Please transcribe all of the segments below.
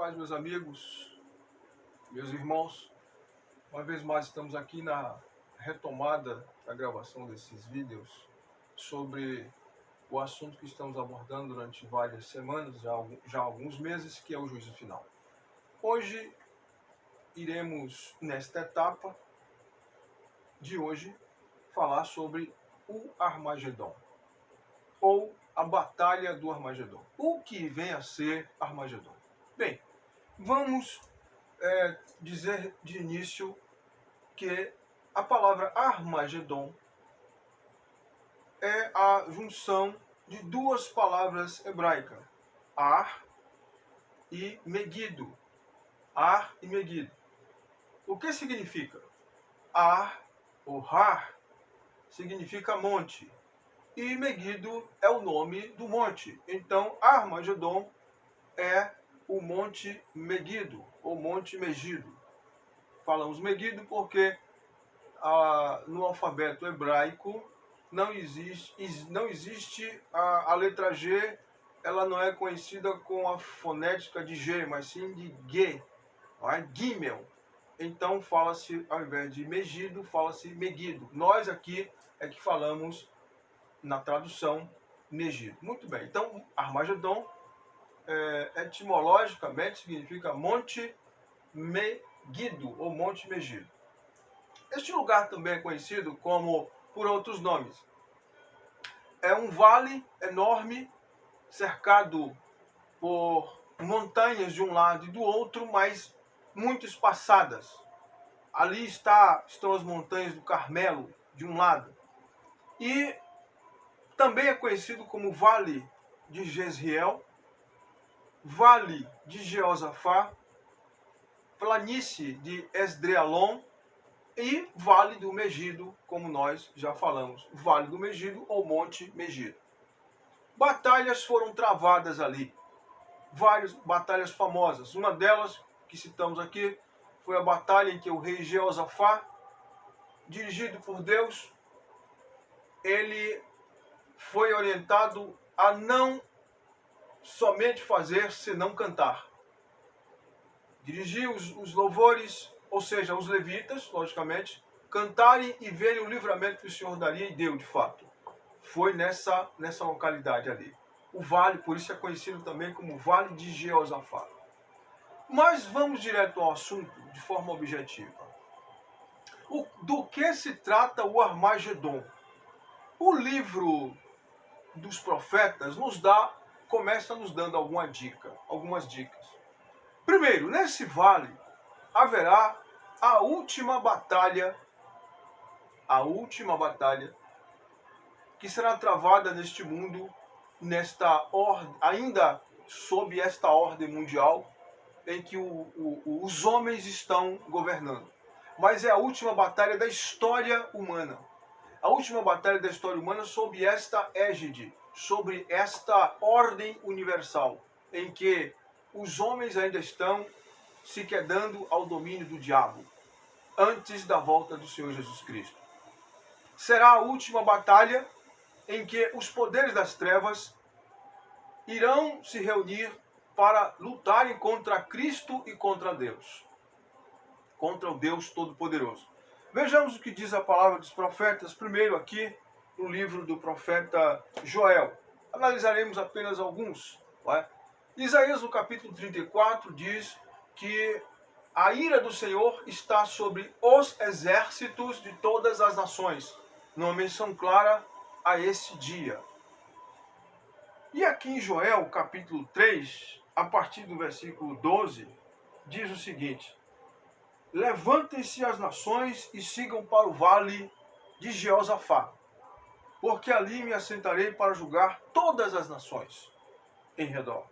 paz, meus amigos, meus irmãos. Uma vez mais estamos aqui na retomada da gravação desses vídeos sobre o assunto que estamos abordando durante várias semanas, já há alguns meses, que é o juízo final. Hoje iremos, nesta etapa de hoje, falar sobre o Armagedon, ou a Batalha do Armagedon. O que vem a ser Armagedon? Bem, vamos dizer de início que a palavra Armagedon é a junção de duas palavras hebraicas, Ar e Megido. Ar e Megido. O que significa? Ar, ou Har, significa monte. E Megido é o nome do monte. Então, Armagedon é o Monte Megido, ou Monte Megido. Falamos Megido porque no alfabeto hebraico não existe a letra G, ela não é conhecida com a fonética de G, mas sim de G, Gimel. Então fala-se, ao invés de Megido, fala-se Megido. Nós aqui é que falamos, na tradução, Megido. Muito bem, então Armagedon etimologicamente significa Monte Megido, ou Monte Megido. Este lugar também é conhecido como por outros nomes. É um vale enorme, cercado por montanhas de um lado e do outro, mas muito espaçadas. Ali estão as montanhas do Carmelo, de um lado. E também é conhecido como Vale de Jezreel, Vale de Jeosafá, Planície de Esdrealon e Vale do Megido, como nós já falamos. Vale do Megido ou Monte Megido. Batalhas foram travadas ali. Várias batalhas famosas. Uma delas, que citamos aqui, foi a batalha em que o rei Jeosafá, dirigido por Deus, ele foi orientado a não somente fazer, senão cantar. Dirigir os louvores, ou seja, os levitas, logicamente, cantarem e verem o livramento que o Senhor daria, e deu de fato. Foi nessa localidade ali. O vale, por isso é conhecido também como Vale de Jeosafá. Mas vamos direto ao assunto, de forma objetiva. Do que se trata o Armagedon? O livro dos profetas começa nos dando algumas dicas. Primeiro, nesse vale haverá a última batalha que será travada neste mundo, ainda sob esta ordem mundial em que os homens estão governando. Mas é a última batalha da história humana. A última batalha da história humana sob esta égide, sobre esta ordem universal, em que os homens ainda estão se quedando ao domínio do diabo, antes da volta do Senhor Jesus Cristo. Será a última batalha em que os poderes das trevas irão se reunir para lutarem contra Cristo e contra Deus, contra o Deus Todo-Poderoso. Vejamos o que diz a palavra dos profetas, primeiro aqui no livro do profeta Joel. Analisaremos apenas alguns. Isaías, no capítulo 34, diz que a ira do Senhor está sobre os exércitos de todas as nações. Numa menção clara a esse dia. E aqui em Joel, capítulo 3, a partir do versículo 12, diz o seguinte: levantem-se as nações e sigam para o vale de Jeosafá, porque ali me assentarei para julgar todas as nações em redor.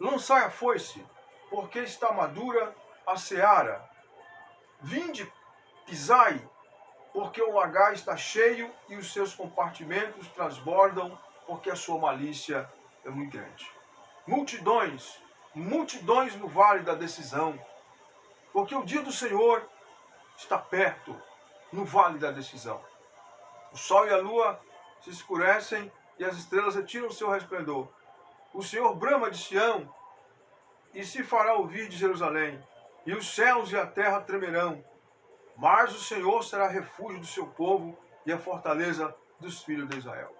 Lançai a foice, porque está madura a seara. Vinde, pisai, porque o lagar está cheio e os seus compartimentos transbordam, porque a sua malícia é muito grande. Multidões no vale da decisão, porque o dia do Senhor está perto, no vale da decisão. O sol e a lua se escurecem e as estrelas retiram o seu resplendor. O Senhor brama de Sião e se fará ouvir de Jerusalém, e os céus e a terra tremerão, mas o Senhor será refúgio do seu povo e a fortaleza dos filhos de Israel.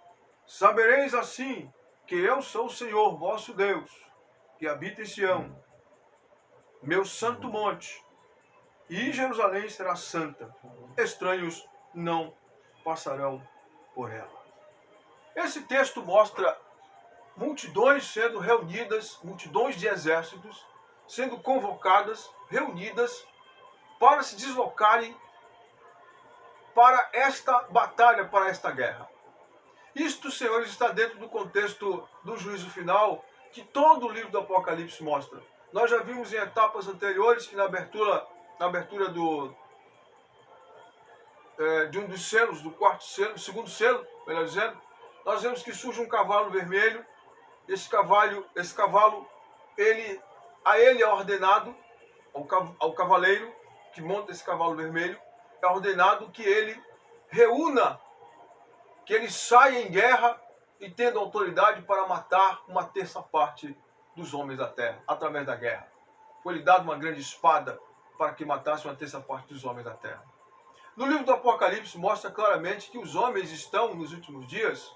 Sabereis assim que eu sou o Senhor, vosso Deus, que habita em Sião, meu santo monte, e Jerusalém será santa. Estranhos não passarão por ela. Esse texto mostra multidões sendo reunidas, multidões de exércitos sendo convocadas, reunidas, para se deslocarem para esta batalha, para esta guerra. Isto, senhores, está dentro do contexto do juízo final que todo o livro do Apocalipse mostra. Nós já vimos em etapas anteriores que na abertura de um dos selos, do quarto selo, do segundo selo, melhor dizendo, nós vemos que surge um cavalo vermelho. Esse cavalo, a ele é ordenado, ao cavaleiro que monta esse cavalo vermelho, é ordenado que ele reúna, que ele saia em guerra e tendo autoridade para matar uma terça parte dos homens da terra, através da guerra. Foi-lhe dado uma grande espada para que matasse uma terça parte dos homens da terra. No livro do Apocalipse mostra claramente que os homens estão, nos últimos dias,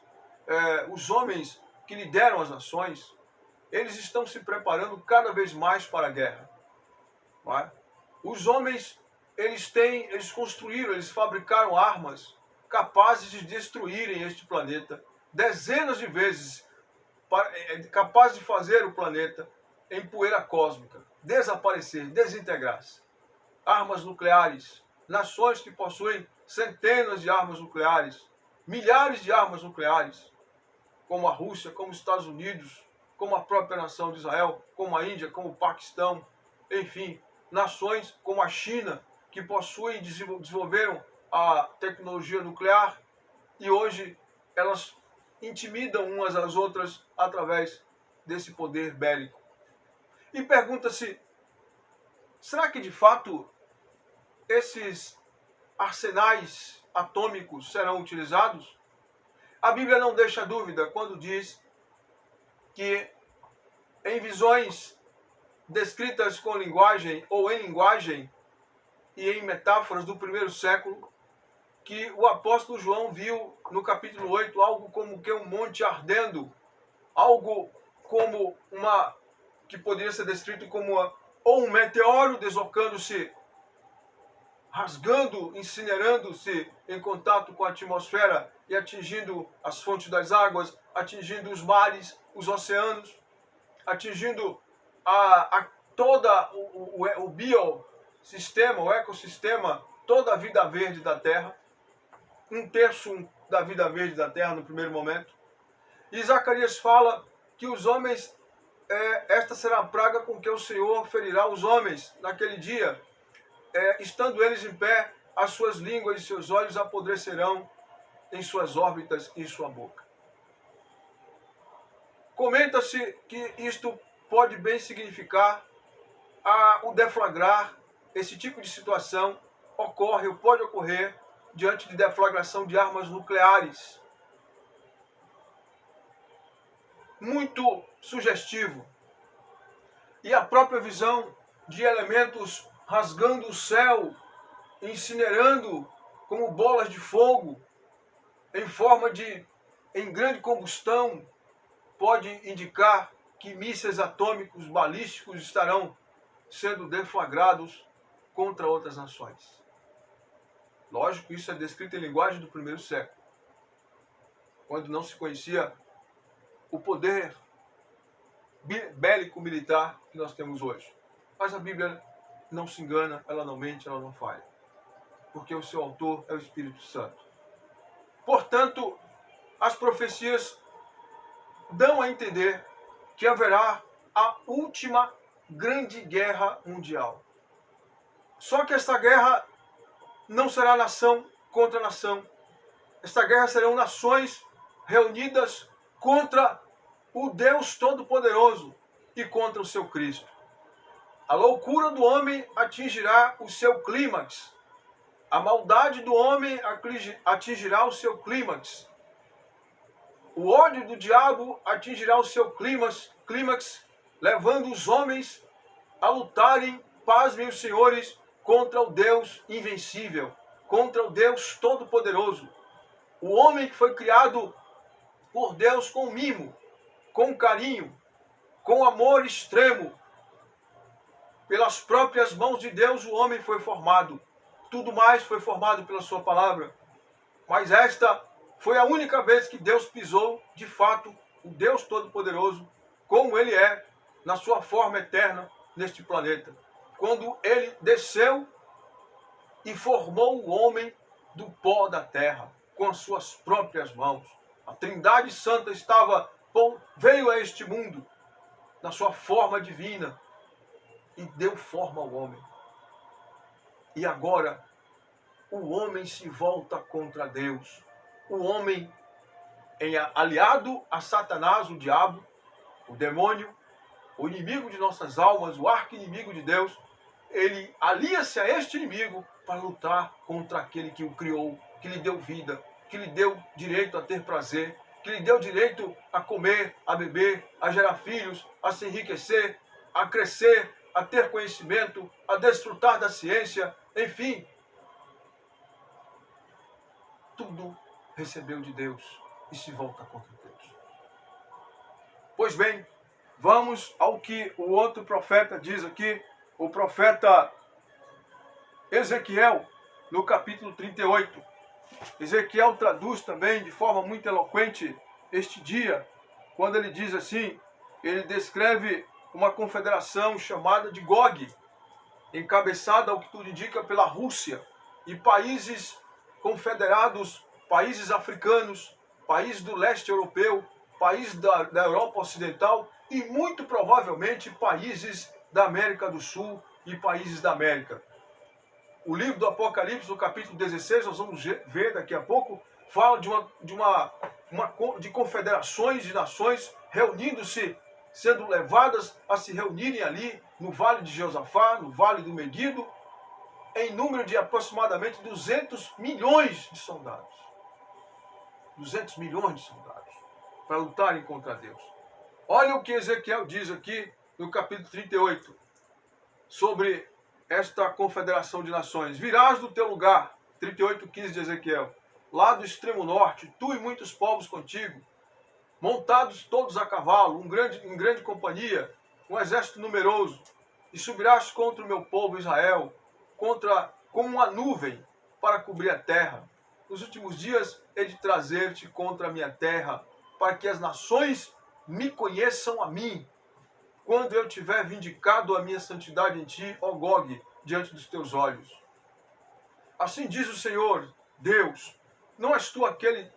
os homens que lideram as nações, eles estão se preparando cada vez mais para a guerra. Não é? Os homens, eles construíram, eles fabricaram armas capazes de destruírem este planeta dezenas de vezes, capazes de fazer o planeta em poeira cósmica, desaparecer, desintegrar-se. Armas nucleares, nações que possuem centenas de armas nucleares, milhares de armas nucleares, como a Rússia, como os Estados Unidos, como a própria nação de Israel, como a Índia, como o Paquistão, enfim, nações como a China, que possuem, desenvolveram a tecnologia nuclear e hoje elas intimidam umas às outras através desse poder bélico. E pergunta-se, será que de fato esses arsenais atômicos serão utilizados? A Bíblia não deixa dúvida quando diz que em visões descritas com linguagem ou em linguagem e em metáforas do primeiro século, que o apóstolo João viu no capítulo 8 algo como que um monte ardendo, algo como que poderia ser descrito como ou um meteoro deslocando-se, rasgando, incinerando-se em contato com a atmosfera e atingindo as fontes das águas, atingindo os mares, os oceanos, atingindo todo o biossistema, o ecossistema, toda a vida verde da Terra, um terço da vida verde da Terra no primeiro momento. E Zacarias fala que os homens, esta será a praga com que o Senhor ferirá os homens naquele dia, estando eles em pé, as suas línguas e seus olhos apodrecerão em suas órbitas e em sua boca. Comenta-se que isto pode bem significar o deflagrar. Esse tipo de situação ocorre ou pode ocorrer diante de deflagração de armas nucleares. Muito sugestivo. E a própria visão de elementos rasgando o céu, incinerando como bolas de fogo, em grande combustão, pode indicar que mísseis atômicos balísticos estarão sendo deflagrados contra outras nações. Lógico, isso é descrito em linguagem do primeiro século, quando não se conhecia o poder bélico militar que nós temos hoje. Mas a Bíblia não se engana, ela não mente, ela não falha, porque o seu autor é o Espírito Santo. Portanto, as profecias dão a entender que haverá a última grande guerra mundial. Só que esta guerra não será nação contra nação. Esta guerra serão nações reunidas contra o Deus Todo-Poderoso e contra o seu Cristo. A loucura do homem atingirá o seu clímax. A maldade do homem atingirá o seu clímax. O ódio do diabo atingirá o seu clímax, levando os homens a lutarem, pasmem os senhores, contra o Deus invencível, contra o Deus todo-poderoso. O homem que foi criado por Deus com mimo, com carinho, com amor extremo. Pelas próprias mãos de Deus o homem foi formado. Tudo mais foi formado pela sua palavra. Mas esta foi a única vez que Deus pisou, de fato, o Deus Todo-Poderoso, como Ele é, na sua forma eterna, neste planeta. Quando Ele desceu e formou o homem do pó da terra, com as suas próprias mãos. A Trindade Santa veio a este mundo, na sua forma divina, e deu forma ao homem. E agora, o homem se volta contra Deus. O homem, aliado a Satanás, o diabo, o demônio, o inimigo de nossas almas, o arqui-inimigo de Deus, ele alia-se a este inimigo para lutar contra aquele que o criou, que lhe deu vida, que lhe deu direito a ter prazer, que lhe deu direito a comer, a beber, a gerar filhos, a se enriquecer, a crescer, a ter conhecimento, a desfrutar da ciência, enfim. Tudo recebeu de Deus e se volta contra Deus. Pois bem, vamos ao que o outro profeta diz aqui, o profeta Ezequiel, no capítulo 38. Ezequiel traduz também de forma muito eloquente este dia, quando ele diz assim, ele descreve uma confederação chamada de Gog, encabeçada, ao que tudo indica, pela Rússia, e países confederados, países africanos, países do leste europeu, países da Europa Ocidental e muito provavelmente países da América do Sul e países da América. O livro do Apocalipse, no capítulo 16, nós vamos ver daqui a pouco, fala de confederações de nações reunindo-se, sendo levadas a se reunirem ali no Vale de Josafá, no Vale do Meguido, em número de aproximadamente 200 milhões de soldados. 200 milhões de soldados para lutarem contra Deus. Olha o que Ezequiel diz aqui no capítulo 38 sobre esta confederação de nações. Virás do teu lugar, 38:15 de Ezequiel, lá do extremo norte, tu e muitos povos contigo, montados todos a cavalo, em grande companhia, um exército numeroso, e subirás contra o meu povo Israel, como uma nuvem para cobrir a terra. Nos últimos dias hei de trazer-te contra a minha terra, para que as nações me conheçam a mim, quando eu tiver vindicado a minha santidade em ti, ó Gog, diante dos teus olhos. Assim diz o Senhor, Deus, não és tu aquele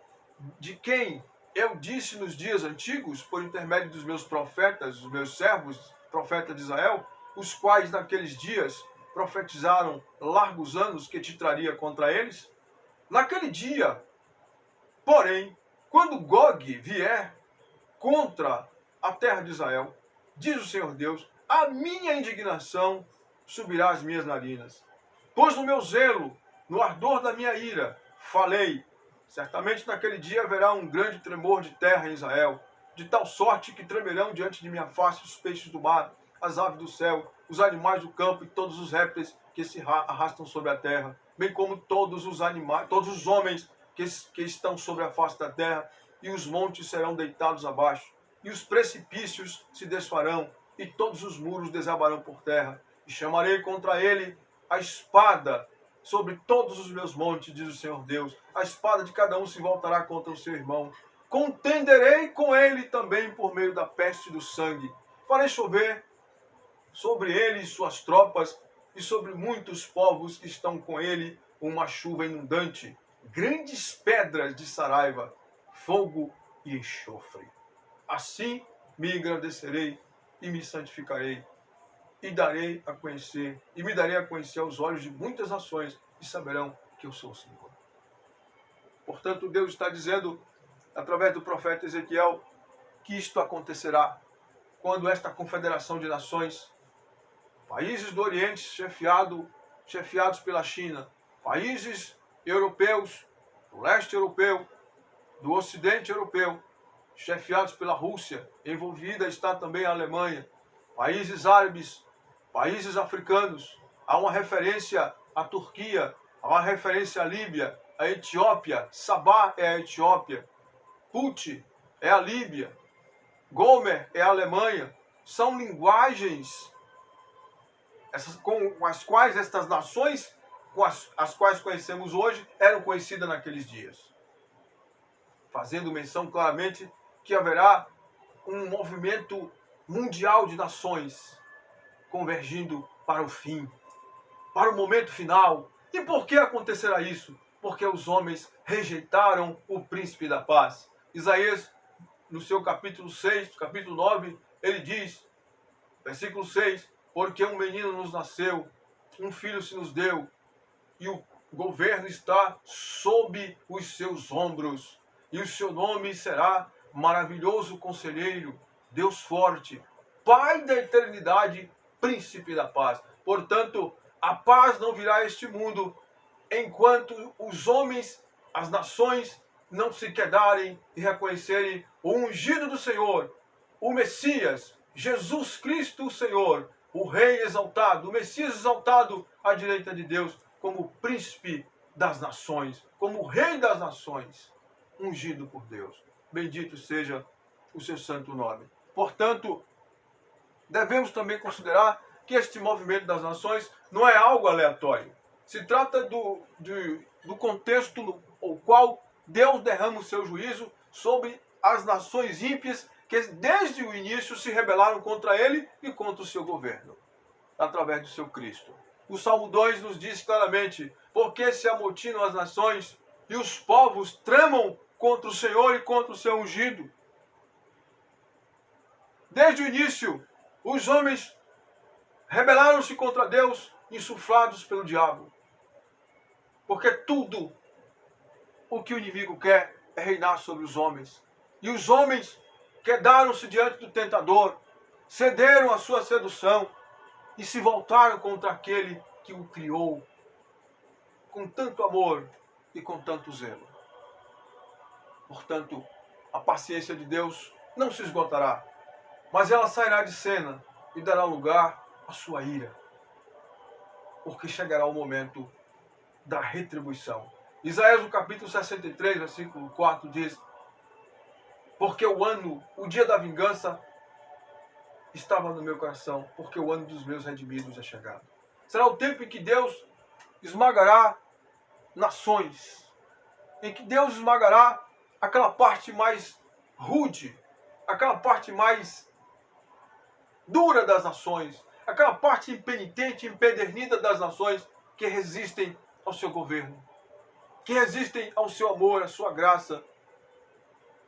de quem eu disse nos dias antigos, por intermédio dos meus profetas, os meus servos, profetas de Israel, os quais naqueles dias profetizaram largos anos que te traria contra eles? Naquele dia, porém, quando Gog vier contra a terra de Israel, diz o Senhor Deus, a minha indignação subirá às minhas narinas. Pois no meu zelo, no ardor da minha ira, falei, certamente naquele dia haverá um grande tremor de terra em Israel, de tal sorte que tremerão diante de minha face os peixes do mar, as aves do céu, os animais do campo e todos os répteis que se arrastam sobre a terra, bem como todos os animais, todos os homens que estão sobre a face da terra, e os montes serão deitados abaixo, e os precipícios se desfarão, e todos os muros desabarão por terra, e chamarei contra ele a espada sobre todos os meus montes, diz o Senhor Deus. A espada de cada um se voltará contra o seu irmão. Contenderei com ele também por meio da peste e do sangue. Farei chover sobre ele e suas tropas, e sobre muitos povos que estão com ele, uma chuva inundante, grandes pedras de saraiva, fogo e enxofre. Assim me engrandecerei e me santificarei, e me darei a conhecer aos olhos de muitas nações, e saberão que eu sou o Senhor. Portanto, Deus está dizendo, através do profeta Ezequiel, que isto acontecerá quando esta confederação de nações, países do Oriente chefiados pela China, países europeus, do leste europeu, do ocidente europeu, chefiados pela Rússia, envolvida está também a Alemanha, países árabes países africanos, há uma referência à Turquia, há uma referência à Líbia, à Etiópia, Sabá é a Etiópia, Put é a Líbia, Gomer é a Alemanha. São linguagens com as quais estas nações, com as quais conhecemos hoje, eram conhecidas naqueles dias. Fazendo menção claramente que haverá um movimento mundial de nações convergindo para o fim, para o momento final. E por que acontecerá isso? Porque os homens rejeitaram o príncipe da paz. Isaías, no seu capítulo 6, capítulo 9, ele diz, versículo 6, porque um menino nos nasceu, um filho se nos deu, e o governo está sob os seus ombros, e o seu nome será Maravilhoso Conselheiro, Deus Forte, Pai da Eternidade, Príncipe da Paz. Portanto, a paz não virá a este mundo enquanto os homens, as nações, não se quedarem e reconhecerem o ungido do Senhor, o Messias, Jesus Cristo o Senhor, o Rei exaltado, o Messias exaltado à direita de Deus, como príncipe das nações, como Rei das nações, ungido por Deus. Bendito seja o seu santo nome. Portanto, devemos também considerar que este movimento das nações não é algo aleatório. Se trata do contexto no qual Deus derrama o seu juízo sobre as nações ímpias que desde o início se rebelaram contra ele e contra o seu governo, através do seu Cristo. O Salmo 2 nos diz claramente, porque se amotinam as nações e os povos tramam contra o Senhor e contra o seu ungido. Desde o início, os homens rebelaram-se contra Deus, insuflados pelo diabo. Porque tudo o que o inimigo quer é reinar sobre os homens. E os homens quedaram-se diante do tentador, cederam à sua sedução e se voltaram contra aquele que o criou com tanto amor e com tanto zelo. Portanto, a paciência de Deus não se esgotará, mas ela sairá de cena e dará lugar à sua ira, porque chegará o momento da retribuição. Isaías, no capítulo 63, versículo 4, diz, porque o dia da vingança estava no meu coração, porque o ano dos meus redimidos é chegado. Será o tempo em que Deus esmagará nações, em que Deus esmagará aquela parte mais rude, aquela parte mais dura das nações, aquela parte impenitente, empedernida das nações que resistem ao seu governo, que resistem ao seu amor, à sua graça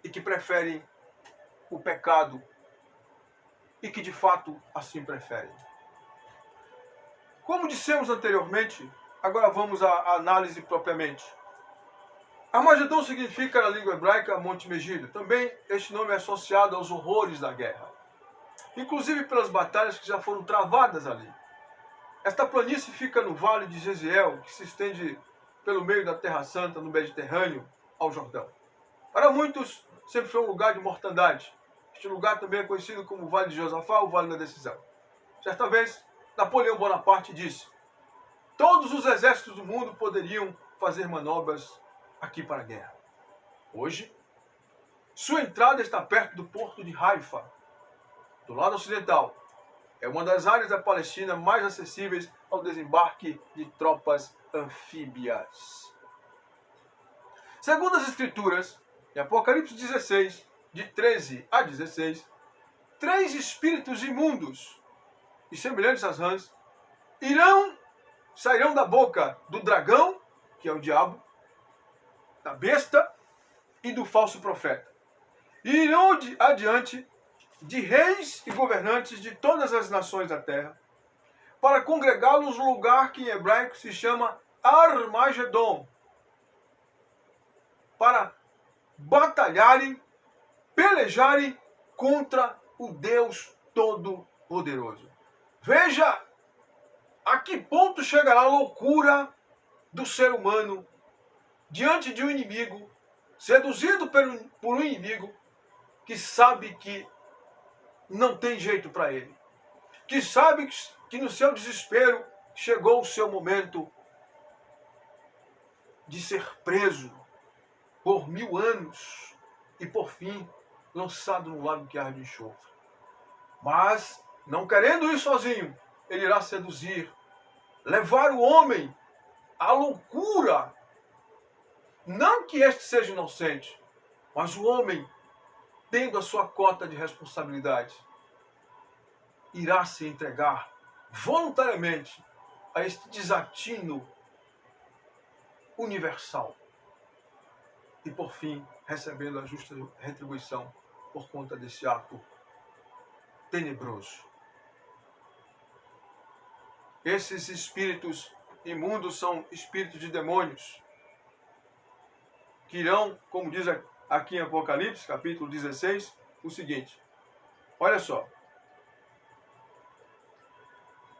e que preferem o pecado e que de fato assim preferem. Como dissemos anteriormente, agora vamos à análise propriamente. Armagedon significa na língua hebraica Monte Megido. Também este nome é associado aos horrores da guerra, inclusive pelas batalhas que já foram travadas ali. Esta planície fica no vale de Jeziel, que se estende pelo meio da Terra Santa, no Mediterrâneo, ao Jordão. Para muitos, sempre foi um lugar de mortandade. Este lugar também é conhecido como o Vale de Josafá, o Vale da Decisão. Certa vez, Napoleão Bonaparte disse, todos os exércitos do mundo poderiam fazer manobras aqui para a guerra. Hoje, sua entrada está perto do porto de Haifa, do lado ocidental. É uma das áreas da Palestina mais acessíveis ao desembarque de tropas anfíbias. Segundo as Escrituras, em Apocalipse 16, de 13 a 16, 3 espíritos imundos e semelhantes às rãs sairão da boca do dragão, que é o diabo, da besta e do falso profeta. E irão adiante de reis e governantes de todas as nações da terra, para congregá-los no lugar que em hebraico se chama Armagedon, para batalharem, pelejarem contra o Deus Todo-Poderoso. Veja a que ponto chegará a loucura do ser humano diante de um inimigo, seduzido por um inimigo que sabe que não tem jeito para ele. que sabe que no seu desespero chegou o seu momento de ser preso por 1000 anos e, por fim, lançado no lago que arde enxofre. Mas, não querendo ir sozinho, ele irá seduzir, levar o homem à loucura. Não que este seja inocente, mas o homem, tendo a sua cota de responsabilidade, irá se entregar voluntariamente a este desatino universal. E, por fim, recebendo a justa retribuição por conta desse ato tenebroso. Esses espíritos imundos são espíritos de demônios, que irão, como diz aqui em Apocalipse, capítulo 16, o seguinte. Olha só.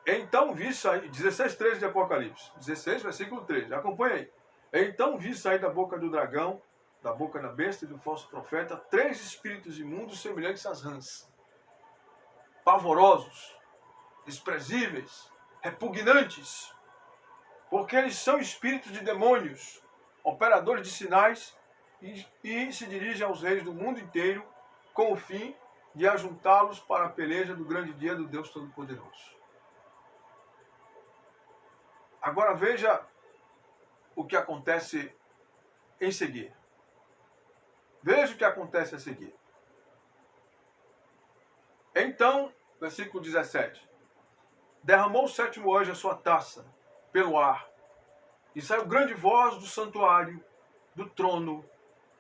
Então vi sair, 16:13 de Apocalipse, 16, versículo 13, acompanha aí. Então vi sair da boca do dragão, da boca da besta e do falso profeta, 3 espíritos imundos semelhantes às rãs, pavorosos, desprezíveis, repugnantes, porque eles são espíritos de demônios, operadores de sinais, e se dirigem aos reis do mundo inteiro com o fim de ajuntá-los para a peleja do grande dia do Deus Todo-Poderoso. Agora veja o que acontece em seguida. Veja o que acontece a seguir. Então, versículo 17. Derramou o 7º anjo a sua taça pelo ar, e saiu grande voz do santuário, do trono,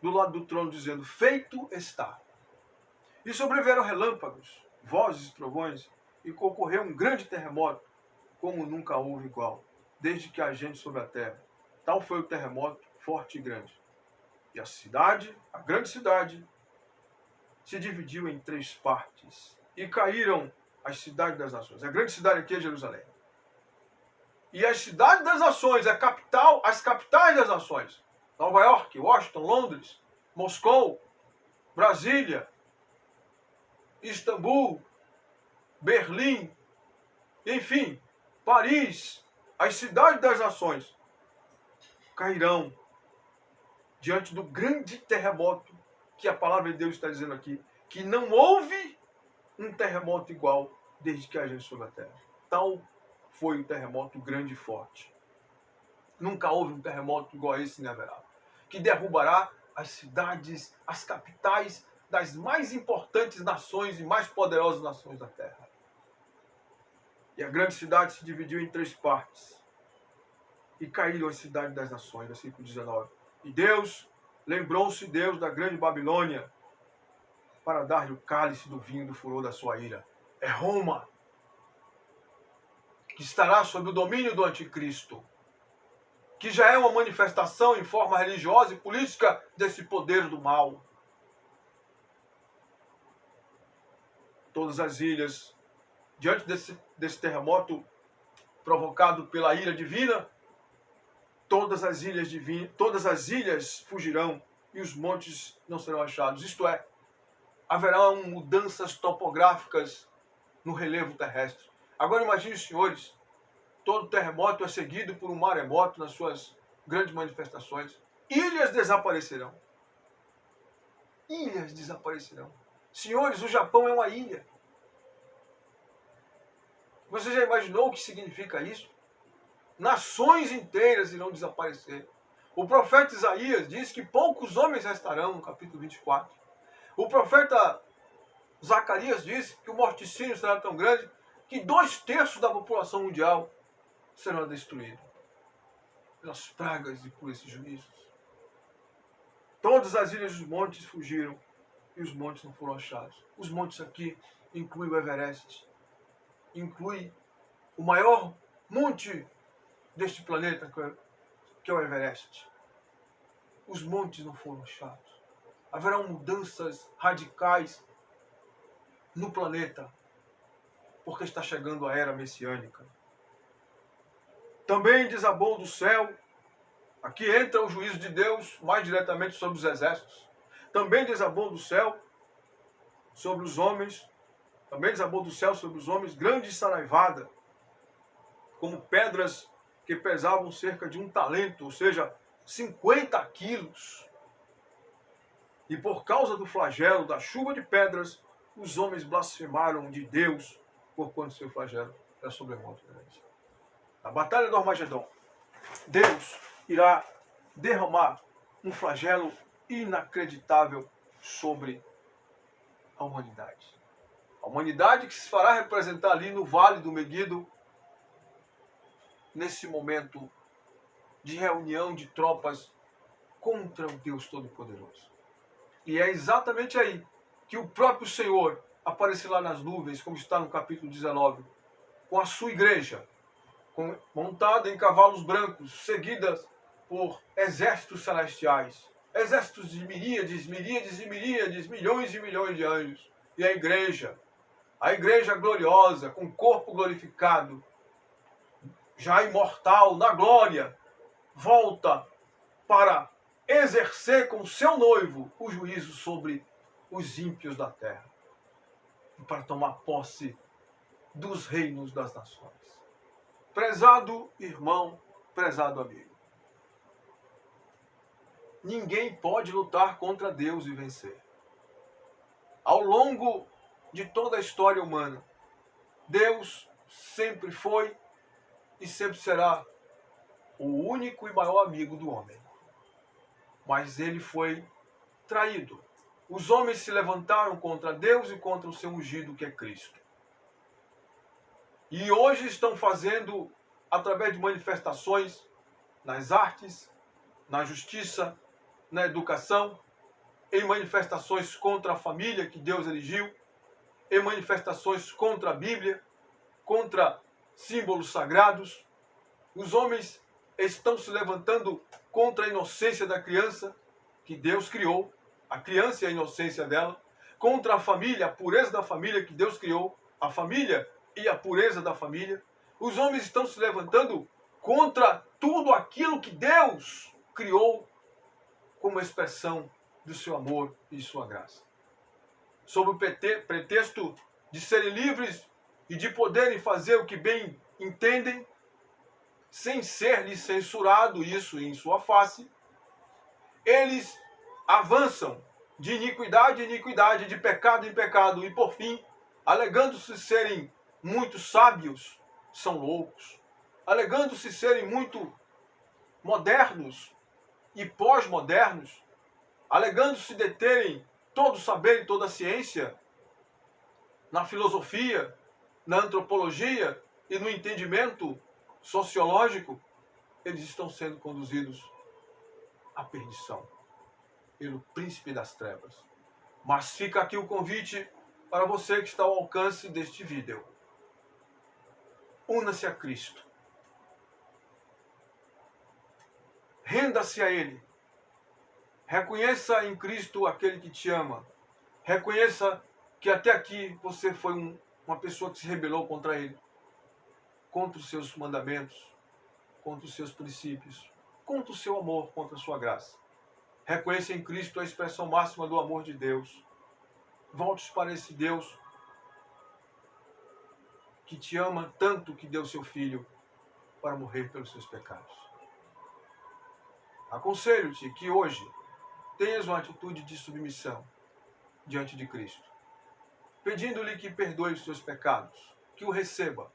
do lado do trono, dizendo: feito está. E sobreviveram relâmpagos, vozes e trovões, e ocorreu um grande terremoto, como nunca houve igual, desde que há gente sobre a terra. Tal foi o terremoto, forte e grande. E a cidade, a grande cidade, se dividiu em 3 partes, e caíram as cidades das nações. A grande cidade aqui é Jerusalém. E as cidades das nações, a capital, as capitais das nações, Nova York, Washington, Londres, Moscou, Brasília, Istambul, Berlim, enfim, Paris, as cidades das nações cairão diante do grande terremoto que a palavra de Deus está dizendo aqui, que não houve um terremoto igual desde que a gente sobre a terra. Tal foi o terremoto grande e forte. Nunca houve um terremoto igual a esse, nem haverá, que derrubará as cidades, as capitais das mais importantes nações e mais poderosas nações da terra. E a grande cidade se dividiu em 3 partes. E caíram as cidades das nações, versículo 19. E Deus, lembrou-se Deus da grande Babilônia, para dar-lhe o cálice do vinho do furor da sua ira. É Roma, que estará sob o domínio do anticristo, que já é uma manifestação em forma religiosa e política desse poder do mal. Todas as ilhas, diante desse terremoto provocado pela ira divina, todas as ilhas fugirão e os montes não serão achados. Isto é, haverão mudanças topográficas no relevo terrestre. Agora imagine, senhores, todo terremoto é seguido por um maremoto nas suas grandes manifestações. Ilhas desaparecerão. Ilhas desaparecerão. Senhores, o Japão é uma ilha. Você já imaginou o que significa isso? Nações inteiras irão desaparecer. O profeta Isaías diz que poucos homens restarão, no capítulo 24. O profeta Zacarias diz que o morticínio será tão grande que 2/3 da população mundial serão destruídos pelas pragas e por esses juízos. Todas as ilhas dos montes fugiram e os montes não foram achados. Os montes aqui incluem o Everest, inclui o maior monte deste planeta, que é o Everest. Os montes não foram achados. Haverão mudanças radicais no planeta, porque está chegando a era messiânica. Também desabou do céu, aqui entra o juízo de Deus mais diretamente sobre os exércitos. Também desabou do céu sobre os homens Também desabou do céu sobre os homens grande saraivada, como pedras que pesavam cerca de 1 talento, ou seja, 50 quilos. E por causa do flagelo, da chuva de pedras, os homens blasfemaram de Deus, porquanto seu flagelo é sobremodo grande. Na batalha do Armagedon, Deus irá derramar um flagelo inacreditável sobre a humanidade. A humanidade que se fará representar ali no Vale do Meguido, nesse momento de reunião de tropas contra o Deus Todo-Poderoso. E é exatamente aí que o próprio Senhor aparecerá nas nuvens, como está no capítulo 19, com a sua igreja, montada em cavalos brancos, seguidas por exércitos celestiais, exércitos de miríades, miríades e miríades, milhões e milhões de anjos. E a igreja gloriosa, com corpo glorificado, já imortal, na glória, volta para exercer com seu noivo o juízo sobre os ímpios da terra, e para tomar posse dos reinos das nações. Prezado irmão, prezado amigo, ninguém pode lutar contra Deus e vencer. Ao longo de toda a história humana, Deus sempre foi e sempre será o único e maior amigo do homem. Mas ele foi traído. Os homens se levantaram contra Deus e contra o seu ungido, que é Cristo. E hoje estão fazendo, através de manifestações nas artes, na justiça, na educação, em manifestações contra a família que Deus erigiu, em manifestações contra a Bíblia, contra símbolos sagrados. Os homens estão se levantando contra a inocência da criança que Deus criou, a criança e a inocência dela, contra a família, a pureza da família que Deus criou, a família e a pureza da família. Os homens estão se levantando contra tudo aquilo que Deus criou como expressão do seu amor e de sua graça. Sob o pretexto de serem livres e de poderem fazer o que bem entendem, sem ser-lhe censurado isso em sua face, eles avançam de iniquidade em iniquidade, de pecado em pecado, e por fim, alegando-se serem muito sábios, são loucos. Alegando-se serem muito modernos e pós-modernos, alegando-se deterem todo o saber e toda a ciência, na filosofia, na antropologia e no entendimento sociológico, eles estão sendo conduzidos à perdição pelo príncipe das trevas. Mas fica aqui o convite para você que está ao alcance deste vídeo. Una-se a Cristo. Renda-se a Ele. Reconheça em Cristo aquele que te ama. Reconheça que até aqui você foi uma pessoa que se rebelou contra Ele, contra os seus mandamentos, contra os seus princípios, contra o seu amor, contra a sua graça. Reconheça em Cristo a expressão máxima do amor de Deus. Volte para esse Deus que te ama tanto que deu seu Filho para morrer pelos seus pecados. Aconselho-te que hoje tenhas uma atitude de submissão diante de Cristo, pedindo-lhe que perdoe os seus pecados, que o receba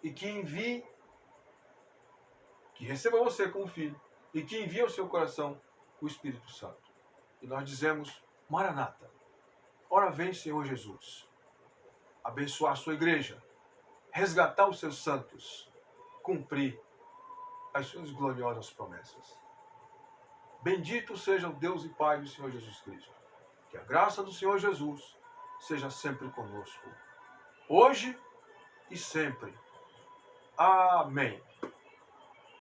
e que receba você como filho e que envie ao seu coração o Espírito Santo. E nós dizemos: Maranata, ora vem, Senhor Jesus, abençoar a sua igreja, resgatar os seus santos, cumprir as suas gloriosas promessas. Bendito seja o Deus e Pai do Senhor Jesus Cristo. Que a graça do Senhor Jesus seja sempre conosco, hoje e sempre. Amém.